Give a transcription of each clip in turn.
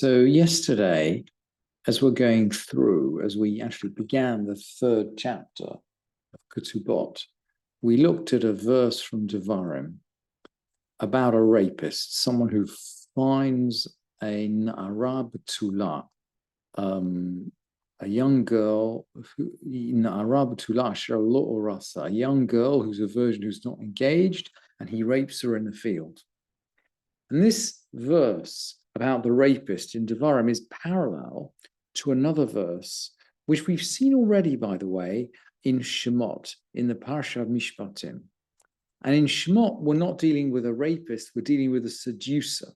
So yesterday, as we're going through, as we actually began the third chapter of Ketubot, we looked at a verse from Devarim about a rapist, someone who finds a Na'ara Betula, a young girl, Na'ara Betula Asher Lo Orasa, a young girl who's a virgin who's not engaged, and he rapes her in the field. And this verse about the rapist in Devarim is parallel to another verse, which we've seen already, by the way, in Shemot, in the Parsha of Mishpatim. And in Shemot, we're not dealing with a rapist, we're dealing with a seducer.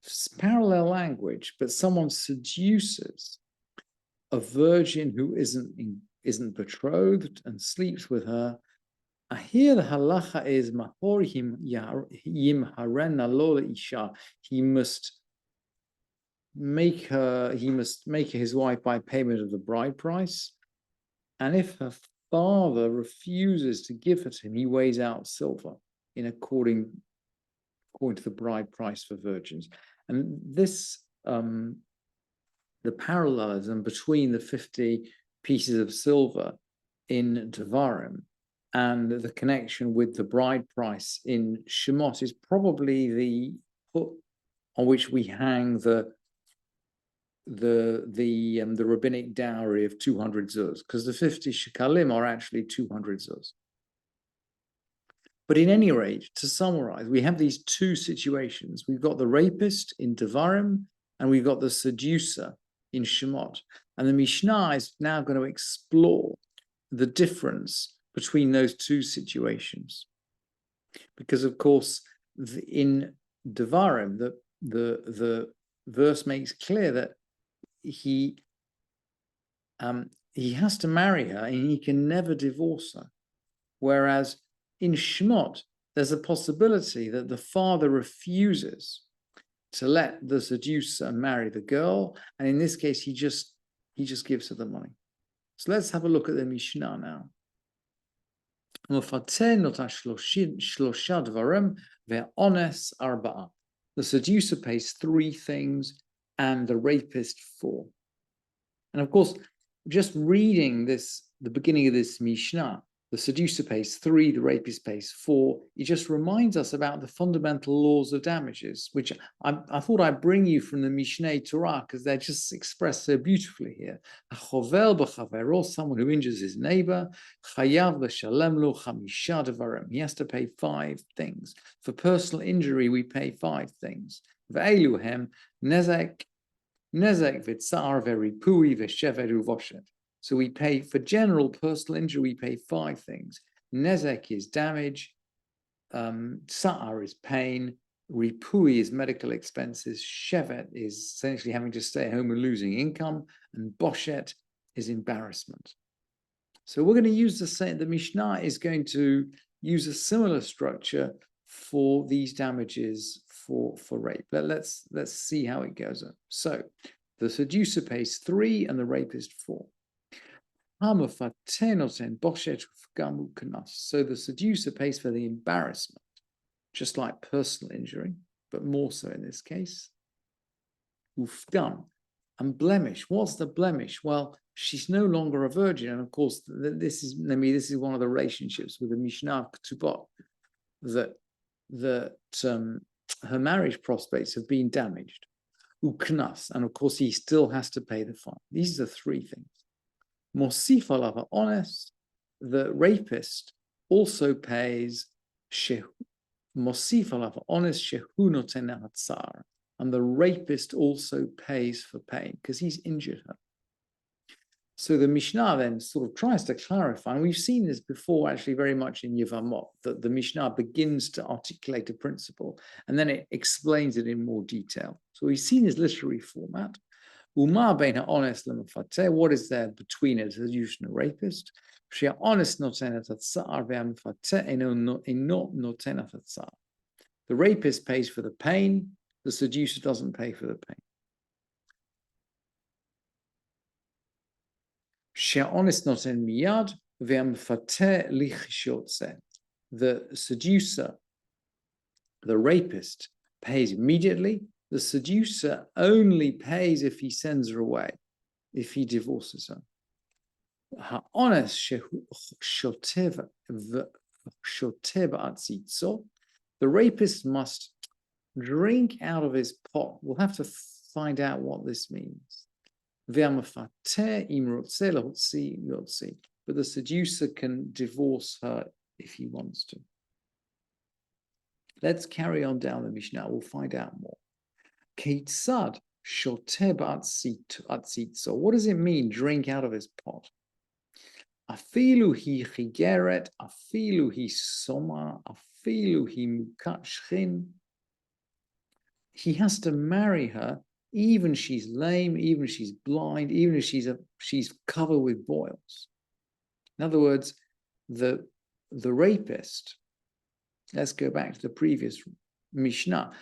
It's parallel language, but someone seduces a virgin who isn't betrothed and sleeps with her. Here the halacha is mahor yimharena lo leisha. He must make her his wife by payment of the bride price, and if her father refuses to give it to him, he weighs out silver in according to the bride price for virgins. And this the parallelism between the 50 pieces of silver in Devarim and the connection with the bride price in Shemot is probably the hook on which we hang the rabbinic dowry of 200 zuz, because the 50 shekalim are actually 200 zuz. But in any rate, to summarize, we have these two situations. We've got the rapist in Devarim, and we've got the seducer in Shemot. And the Mishnah is now going to explore the difference between those two situations, because of course in Devarim the verse makes clear that he has to marry her and he can never divorce her, whereas in Shemot there's a possibility that the father refuses to let the seducer marry the girl, and in this case he just gives her the money. So let's have a look at the Mishnah now. The seducer pays 3 things and the rapist 4. And of course, just reading the beginning of this Mishnah, the seducer pays 3, the rapist pays 4. It just reminds us about the fundamental laws of damages, which I thought I'd bring you from the Mishneh Torah, because they're just expressed so beautifully here. Chovel b'chavero, someone who injures his neighbor, chayav l'shalem lo chamisha devarim. He has to pay 5 things. For personal injury, we pay 5 things. Ve'elu hem nezek v'tzar ve'ripui v'shevet uvoshet. So we pay for general personal injury, we pay 5 things. Nezek is damage, Sa'ar is pain, Ripui is medical expenses, Shevet is essentially having to stay at home and losing income, and Boshet is embarrassment. So we're going to use the Mishnah is going to use a similar structure for these damages for rape. Let's see how it goes. So the seducer pays 3 and the rapist 4. So the seducer pays for the embarrassment, just like personal injury, but more so in this case. Ufgan and blemish. What's the blemish? Well, she's no longer a virgin, and of course, this is one of the relationships with the Mishnah Ketubot, that her marriage prospects have been damaged. Uknas, and of course, he still has to pay the fine. These are the 3 things. Mosif alav honest, the rapist also pays shehu. Mosif alav honest shehu noten hatzar, and the rapist also pays for pain because he's injured her. So the Mishnah then sort of tries to clarify, and we've seen this before actually very much in Yevamot, that the Mishnah begins to articulate a principle and then it explains it in more detail. So we've seen this literary format. What is there between a seducer and a rapist? The rapist pays for the pain, the seducer doesn't pay for the pain. The seducer The rapist pays immediately. The seducer only pays if he sends her away, if he divorces her. The rapist must drink out of his pot. We'll have to find out what this means. But the seducer can divorce her if he wants to. Let's carry on down the Mishnah. We'll find out more. Keitzad shoteh ba'atzitzo. What does it mean, drink out of his pot? Afilu hi chigeret, afilu hi soma, afilu hi mukat shchin. He has to marry her, even she's lame, even she's blind, even if she's covered with boils. In other words, the rapist. Let's go back to the previous Mishnah.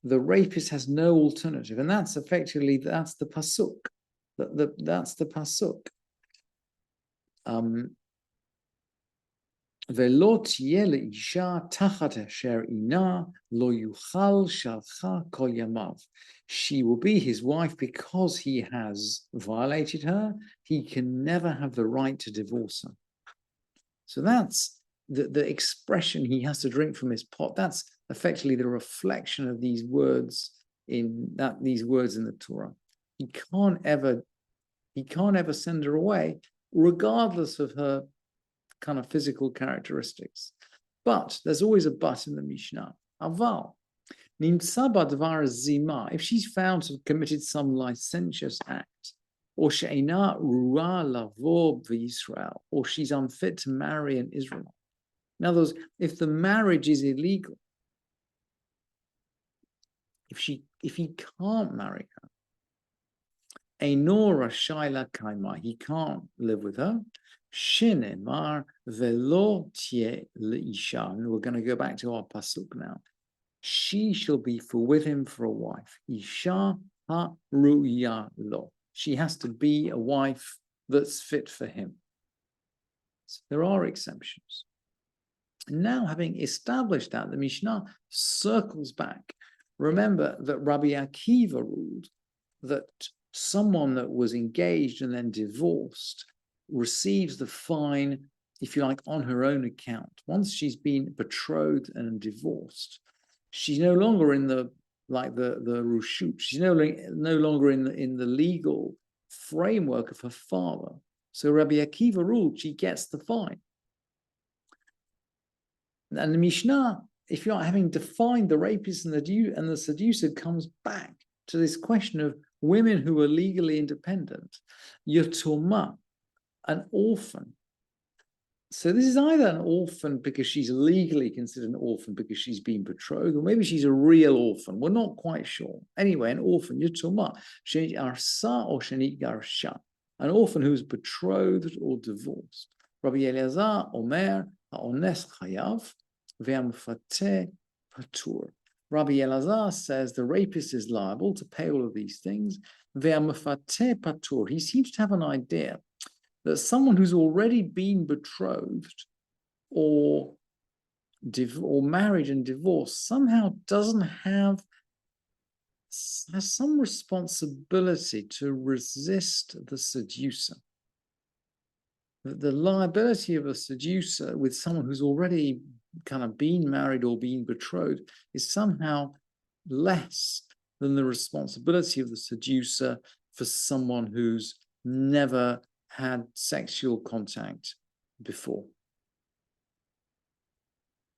The rapist has no alternative, and that's effectively the pasuk. That's the pasuk. She will be his wife because he has violated her. He can never have the right to divorce her. So that's the expression, he has to drink from his pot. That's effectively the reflection of these words in the Torah. He can't ever send her away, regardless of her kind of physical characteristics. But there's always a but in the Mishnah. Aval. If she's found to have committed some licentious act, or she'ena ruah lavo v'Yisrael, or she's unfit to marry in Israel. In other words, if the marriage is illegal, if he can't marry her, eino rashai lakaima, he can't live with her. Shenemar velo tie leisha. And we're going to go back to our pasuk now. She shall be with him for a wife. Isha ha ruya lo. She has to be a wife that's fit for him. So there are exceptions. Now, having established that, the Mishnah circles back. Remember that Rabbi Akiva ruled that someone that was engaged and then divorced receives the fine, if you like, on her own account. Once she's been betrothed and divorced, she's no longer in the rushut. She's no longer in the legal framework of her father. So Rabbi Akiva ruled she gets the fine. And the Mishnah, if you're not having defined the rapist and the seducer, comes back to this question of women who are legally independent. Yotoma, an orphan. So this is either an orphan because she's legally considered an orphan because she's been betrothed, or maybe she's a real orphan. We're not quite sure. Anyway, an orphan, Yotoma, Shenit Arsa or Shenit Garsha, an orphan who's betrothed or divorced. Rabbi Elazar Omer Ha'ones Chayav Ve'amfateh Patur. Rabbi Elazar says the rapist is liable to pay all of these things. Ve'amfateh Patur. He seems to have an idea that someone who's already been betrothed or married and divorced somehow has some responsibility to resist the seducer. The liability of a seducer with someone who's already kind of been married or been betrothed is somehow less than the responsibility of the seducer for someone who's never had sexual contact before.